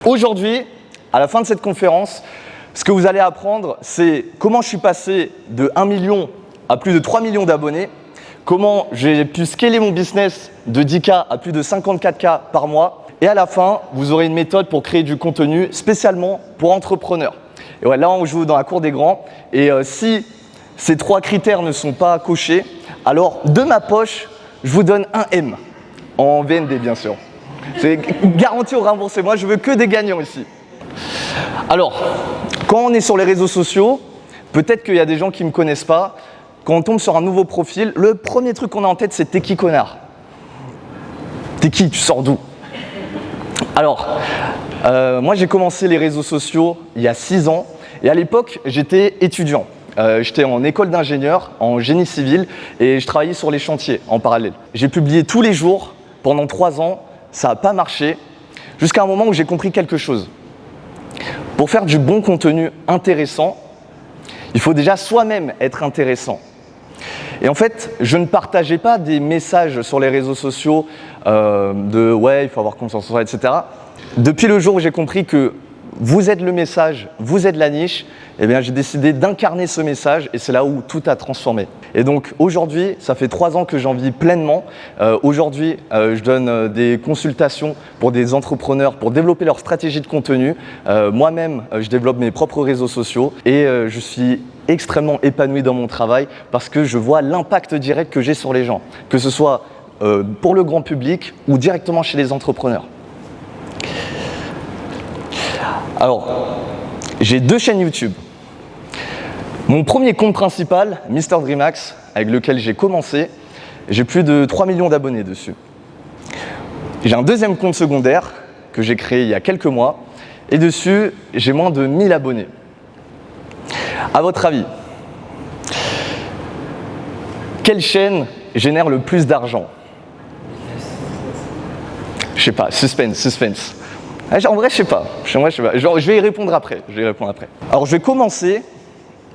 Aujourd'hui, à la fin de cette conférence, ce que vous allez apprendre, c'est comment je suis passé de 1 million à plus de 3 millions d'abonnés, comment j'ai pu scaler mon business de 10K à plus de 54K par mois, et à la fin, vous aurez une méthode pour créer du contenu spécialement pour entrepreneurs. Et ouais, là, on joue dans la cour des grands, et si ces 3 critères ne sont pas cochés, alors de ma poche, je vous donne un M, en VND bien sûr. C'est garanti au remboursé. Moi, je veux que des gagnants ici. Alors, quand on est sur les réseaux sociaux, peut-être qu'il y a des gens qui ne me connaissent pas. Quand on tombe sur un nouveau profil, le premier truc qu'on a en tête, c'est « t'es qui, connard ?» T'es qui? Tu sors d'où? Alors, moi, j'ai commencé les réseaux sociaux il y a 6 ans. Et à l'époque, j'étais étudiant. J'étais en école d'ingénieur, en génie civil, et je travaillais sur les chantiers en parallèle. J'ai publié tous les jours pendant 3 ans. Ça n'a pas marché, jusqu'à un moment où j'ai compris quelque chose. Pour faire du bon contenu intéressant, il faut déjà soi-même être intéressant. Et en fait, je ne partageais pas des messages sur les réseaux sociaux de « ouais, il faut avoir confiance en soi », etc. Depuis le jour où j'ai compris que vous êtes le message, vous êtes la niche, eh bien, j'ai décidé d'incarner ce message et c'est là où tout a transformé. Et donc aujourd'hui, ça fait 3 ans que j'en vis pleinement. Aujourd'hui, je donne des consultations pour des entrepreneurs pour développer leur stratégie de contenu. Moi-même, je développe mes propres réseaux sociaux et je suis extrêmement épanoui dans mon travail parce que je vois l'impact direct que j'ai sur les gens, que ce soit pour le grand public ou directement chez les entrepreneurs. Alors, j'ai 2 chaînes YouTube. Mon premier compte principal, Mr Dreamax, avec lequel j'ai commencé, j'ai plus de 3 millions d'abonnés dessus. J'ai un deuxième compte secondaire que j'ai créé il y a quelques mois, et dessus, j'ai moins de 1000 abonnés. À votre avis, quelle chaîne génère le plus d'argent? Je sais pas, suspense. En vrai, je sais pas. Genre, je vais y répondre après. Alors, je vais commencer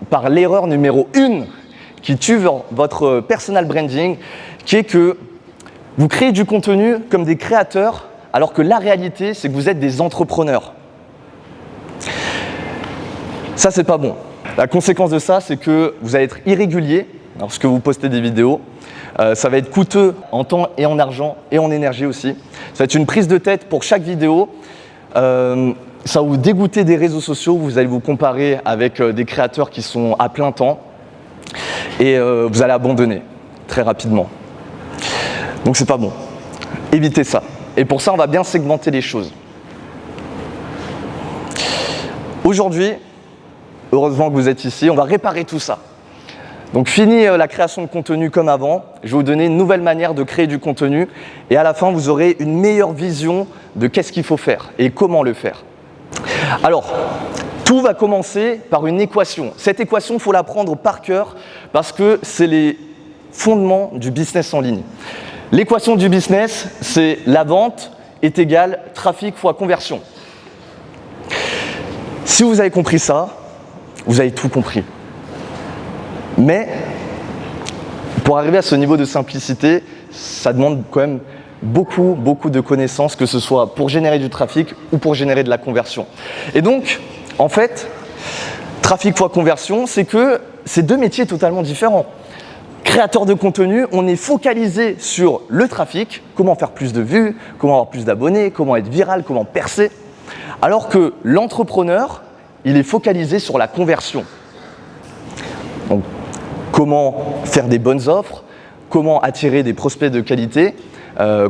par l'erreur numéro 1 qui tue votre personal branding, qui est que vous créez du contenu comme des créateurs, alors que la réalité, c'est que vous êtes des entrepreneurs. Ça, c'est pas bon. La conséquence de ça, c'est que vous allez être irrégulier lorsque vous postez des vidéos. Ça va être coûteux en temps et en argent et en énergie aussi. Ça va être une prise de tête pour chaque vidéo. Ça va vous dégoûter des réseaux sociaux, vous allez vous comparer avec des créateurs qui sont à plein temps et vous allez abandonner très rapidement. Donc c'est pas bon. Évitez ça. Et pour ça, on va bien segmenter les choses. Aujourd'hui, heureusement que vous êtes ici, on va réparer tout ça. Donc fini la création de contenu comme avant, je vais vous donner une nouvelle manière de créer du contenu et à la fin vous aurez une meilleure vision de qu'est-ce qu'il faut faire et comment le faire. Alors, tout va commencer par une équation. Cette équation, il faut l'apprendre par cœur parce que c'est les fondements du business en ligne. L'équation du business, c'est la vente est égale trafic fois conversion. Si vous avez compris ça, vous avez tout compris. Mais pour arriver à ce niveau de simplicité, ça demande quand même beaucoup de connaissances, que ce soit pour générer du trafic ou pour générer de la conversion. Et donc, en fait, trafic fois conversion, c'est que c'est 2 métiers totalement différents. Créateur de contenu, on est focalisé sur le trafic, comment faire plus de vues, comment avoir plus d'abonnés, comment être viral, comment percer. Alors que l'entrepreneur, il est focalisé sur la conversion. Donc, comment faire des bonnes offres, comment attirer des prospects de qualité,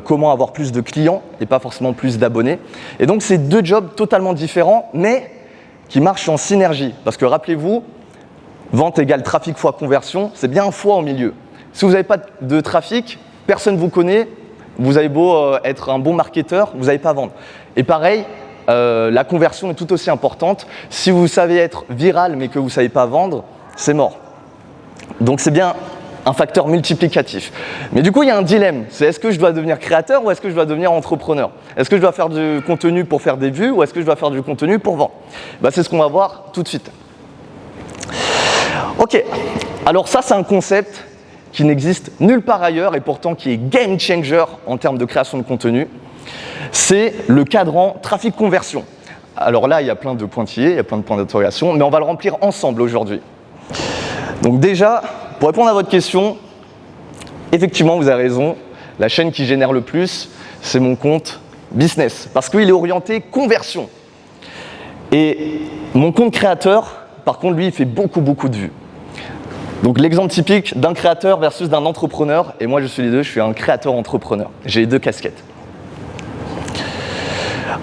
comment avoir plus de clients et pas forcément plus d'abonnés. Et donc, c'est 2 jobs totalement différents, mais qui marchent en synergie. Parce que rappelez-vous, vente égale trafic fois conversion, c'est bien un fois au milieu. Si vous n'avez pas de trafic, personne ne vous connaît, vous avez beau être un bon marketeur, vous n'allez pas vendre. Et pareil, la conversion est tout aussi importante. Si vous savez être viral mais que vous ne savez pas vendre, c'est mort. Donc c'est bien un facteur multiplicatif. Mais du coup, il y a un dilemme. C'est est-ce que je dois devenir créateur ou est-ce que je dois devenir entrepreneur? Est-ce que je dois faire du contenu pour faire des vues ou est-ce que je dois faire du contenu pour vendre? C'est ce qu'on va voir tout de suite. Ok, alors ça, c'est un concept qui n'existe nulle part ailleurs et pourtant qui est game changer en termes de création de contenu. C'est le cadran trafic conversion. Alors là, il y a plein de pointillés, il y a plein de points d'interrogation, mais on va le remplir ensemble aujourd'hui. Donc déjà, pour répondre à votre question, effectivement, vous avez raison, la chaîne qui génère le plus, c'est mon compte business, parce qu'il est orienté conversion. Et mon compte créateur, par contre, lui, il fait beaucoup de vues. Donc l'exemple typique d'un créateur versus d'un entrepreneur, et moi je suis les deux, je suis un créateur-entrepreneur. J'ai les deux casquettes.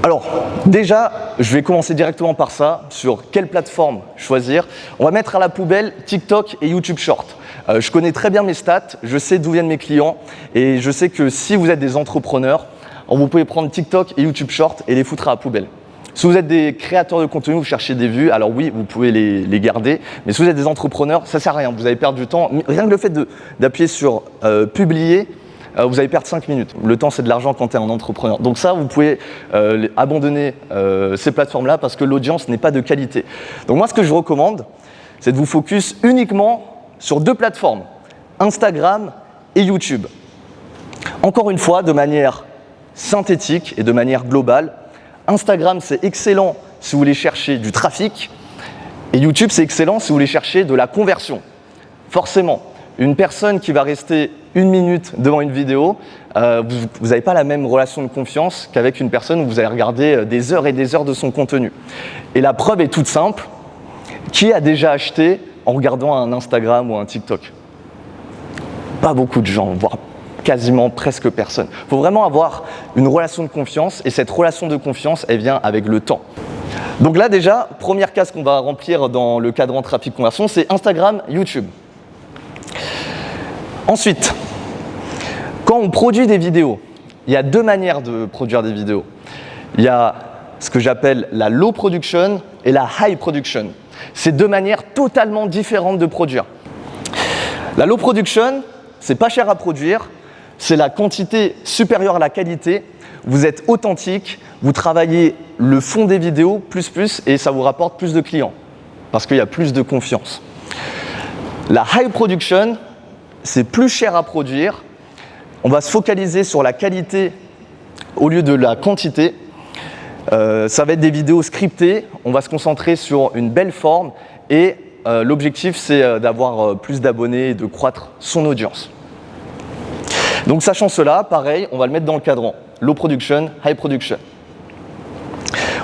Alors, déjà, je vais commencer directement par ça, sur quelle plateforme choisir. On va mettre à la poubelle TikTok et YouTube Short. Je connais très bien mes stats, je sais d'où viennent mes clients, et je sais que si vous êtes des entrepreneurs, vous pouvez prendre TikTok et YouTube Short et les foutre à la poubelle. Si vous êtes des créateurs de contenu, vous cherchez des vues, alors oui, vous pouvez les garder. Mais si vous êtes des entrepreneurs, ça ne sert à rien. Vous allez perdre du temps. Rien que le fait d'appuyer sur publier, vous allez perdre 5 minutes. Le temps, c'est de l'argent quand tu es un entrepreneur. Donc ça, vous pouvez abandonner ces plateformes-là parce que l'audience n'est pas de qualité. Donc moi, ce que je recommande, c'est de vous focus uniquement sur 2 plateformes, Instagram et YouTube. Encore une fois, de manière synthétique et de manière globale, Instagram, c'est excellent si vous voulez chercher du trafic, et YouTube, c'est excellent si vous voulez chercher de la conversion. Forcément, une personne qui va rester 1 minute devant une vidéo, vous n'avez pas la même relation de confiance qu'avec une personne où vous allez regarder des heures et des heures de son contenu. Et la preuve est toute simple. Qui a déjà acheté en regardant un Instagram ou un TikTok? Pas beaucoup de gens, voire quasiment presque personne. Il faut vraiment avoir une relation de confiance, et cette relation de confiance, elle vient avec le temps. Donc là déjà, première case qu'on va remplir dans le cadran trafic conversion, c'est Instagram, YouTube. Ensuite, quand on produit des vidéos, il y a 2 manières de produire des vidéos. Il y a ce que j'appelle la low production et la high production. C'est 2 manières totalement différentes de produire. La low production, c'est pas cher à produire, c'est la quantité supérieure à la qualité. Vous êtes authentique, vous travaillez le fond des vidéos plus et ça vous rapporte plus de clients parce qu'il y a plus de confiance. La high production, c'est plus cher à produire. On va se focaliser sur la qualité au lieu de la quantité. Ça va être des vidéos scriptées. On va se concentrer sur une belle forme et l'objectif, c'est d'avoir plus d'abonnés et de croître son audience. Donc sachant cela, pareil, on va le mettre dans le cadran. Low production, high production.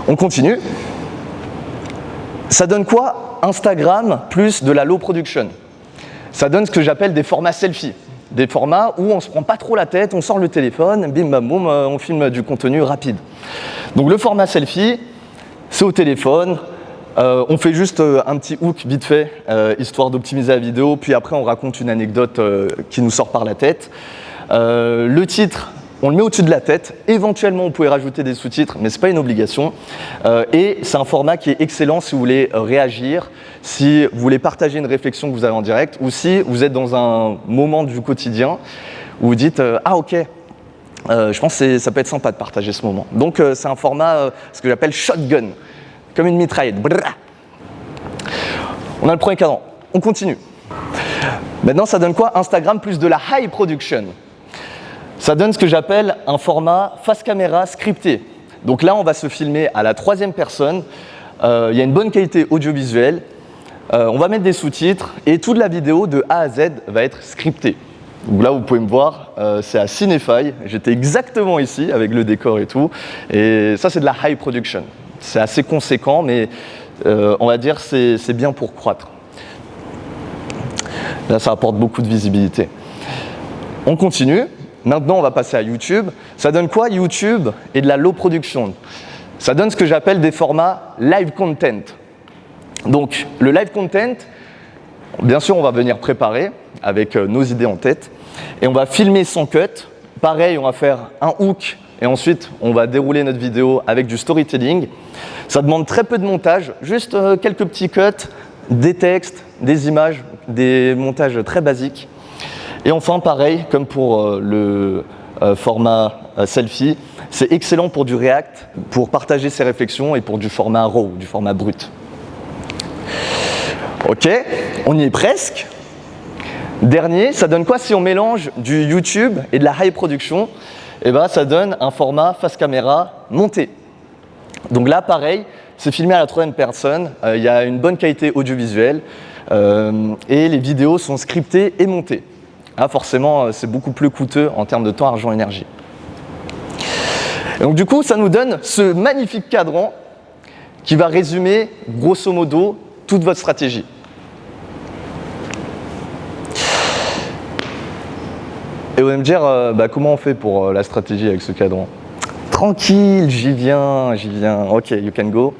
On continue. Ça donne quoi Instagram plus de la low production? Ça donne ce que j'appelle des formats selfie. Des formats où on ne se prend pas trop la tête, on sort le téléphone, bim bam boum, on filme du contenu rapide. Donc le format selfie, c'est au téléphone. On fait juste un petit hook vite fait, histoire d'optimiser la vidéo, puis après on raconte une anecdote qui nous sort par la tête. Le titre, on le met au-dessus de la tête. Éventuellement, vous pouvez rajouter des sous-titres, mais ce n'est pas une obligation. Et c'est un format qui est excellent si vous voulez réagir, si vous voulez partager une réflexion que vous avez en direct, ou si vous êtes dans un moment du quotidien où vous dites « Ah ok, je pense que ça peut être sympa de partager ce moment ». Donc c'est un format, ce que j'appelle shotgun, comme une mitraillette. Brrr. On a le premier cadran. On continue. Maintenant, ça donne quoi Instagram plus de la high production. Ça donne ce que j'appelle un format face caméra scripté. Donc là, on va se filmer à la 3e personne. Il y a une bonne qualité audiovisuelle. On va mettre des sous-titres et toute la vidéo de A à Z va être scriptée. Donc là, vous pouvez me voir, c'est à Cinefy. J'étais exactement ici avec le décor et tout. Et ça, c'est de la high production. C'est assez conséquent, mais on va dire c'est bien pour croître. Là, ça apporte beaucoup de visibilité. On continue. Maintenant, on va passer à YouTube. Ça donne quoi YouTube et de la low production? Ça donne ce que j'appelle des formats live content. Donc, le live content, bien sûr, on va venir préparer avec nos idées en tête. Et on va filmer sans cut. Pareil, on va faire un hook et ensuite, on va dérouler notre vidéo avec du storytelling. Ça demande très peu de montage, juste quelques petits cuts, des textes, des images, des montages très basiques. Et enfin, pareil, comme pour le format selfie, c'est excellent pour du React, pour partager ses réflexions et pour du format RAW, du format brut. Ok, on y est presque. Dernier, ça donne quoi si on mélange du YouTube et de la high production? Eh ben, ça donne un format face caméra monté. Donc là, pareil, c'est filmé à la troisième personne, il y a une bonne qualité audiovisuelle et les vidéos sont scriptées et montées. Là, forcément, c'est beaucoup plus coûteux en termes de temps, argent, énergie. Et donc du coup, ça nous donne ce magnifique cadran qui va résumer, grosso modo, toute votre stratégie. Et vous allez me dire, comment on fait pour la stratégie avec ce cadran? Tranquille, j'y viens, ok, you can go.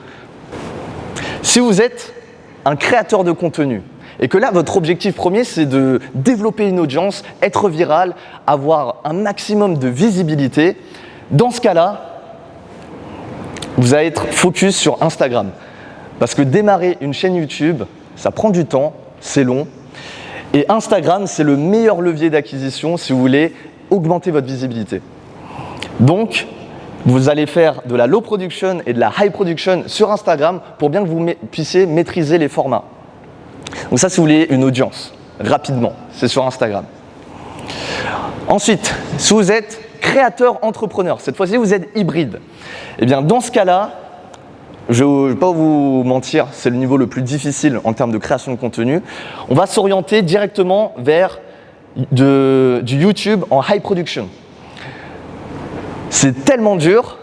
Si vous êtes un créateur de contenu, et que là, votre objectif premier, c'est de développer une audience, être viral, avoir un maximum de visibilité, dans ce cas-là, vous allez être focus sur Instagram. Parce que démarrer une chaîne YouTube, ça prend du temps, c'est long. Et Instagram, c'est le meilleur levier d'acquisition si vous voulez augmenter votre visibilité. Donc, vous allez faire de la low production et de la high production sur Instagram pour bien que vous puissiez maîtriser les formats. Donc ça, si vous voulez une audience, rapidement, c'est sur Instagram. Ensuite, si vous êtes créateur entrepreneur, cette fois-ci vous êtes hybride, eh bien dans ce cas-là, je ne vais pas vous mentir, c'est le niveau le plus difficile en termes de création de contenu. On va s'orienter directement vers du YouTube en high production. C'est tellement dur,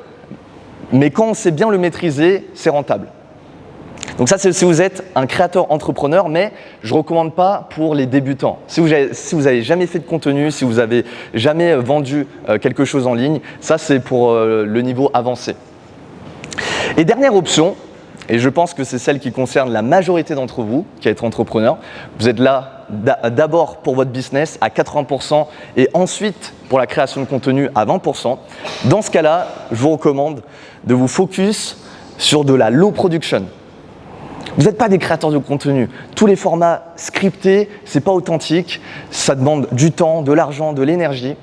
mais quand on sait bien le maîtriser, c'est rentable. Donc ça, c'est si vous êtes un créateur entrepreneur, mais je ne recommande pas pour les débutants. Si vous n'avez jamais fait de contenu, si vous n'avez jamais vendu quelque chose en ligne, ça c'est pour le niveau avancé. Et dernière option, et je pense que c'est celle qui concerne la majorité d'entre vous qui êtes entrepreneur, vous êtes là d'abord pour votre business à 80% et ensuite pour la création de contenu à 20%. Dans ce cas-là, je vous recommande de vous focus sur de la low production. Vous n'êtes pas des créateurs de contenu. Tous les formats scriptés, ce n'est pas authentique, ça demande du temps, de l'argent, de l'énergie.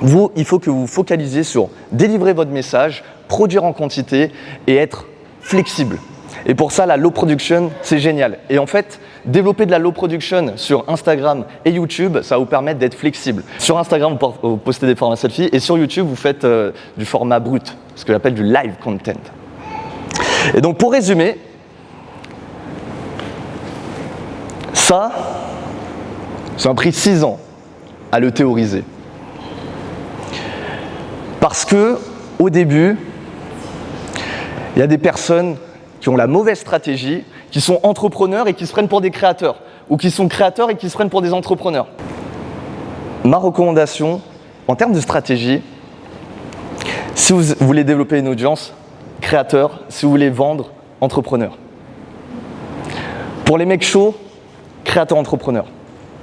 Vous, il faut que vous vous focalisiez sur délivrer votre message, produire en quantité et être flexible. Et pour ça, la low production, c'est génial. Et en fait, développer de la low production sur Instagram et YouTube, ça va vous permettre d'être flexible. Sur Instagram, vous postez des formats selfies et sur YouTube, vous faites du format brut, ce que j'appelle du live content. Et donc, pour résumer, ça m'a pris 6 ans à le théoriser. Parce que, au début, il y a des personnes qui ont la mauvaise stratégie, qui sont entrepreneurs et qui se prennent pour des créateurs, ou qui sont créateurs et qui se prennent pour des entrepreneurs. Ma recommandation, en termes de stratégie, si vous voulez développer une audience, créateur, si vous voulez vendre, entrepreneur. Pour les mecs chauds, créateur entrepreneur.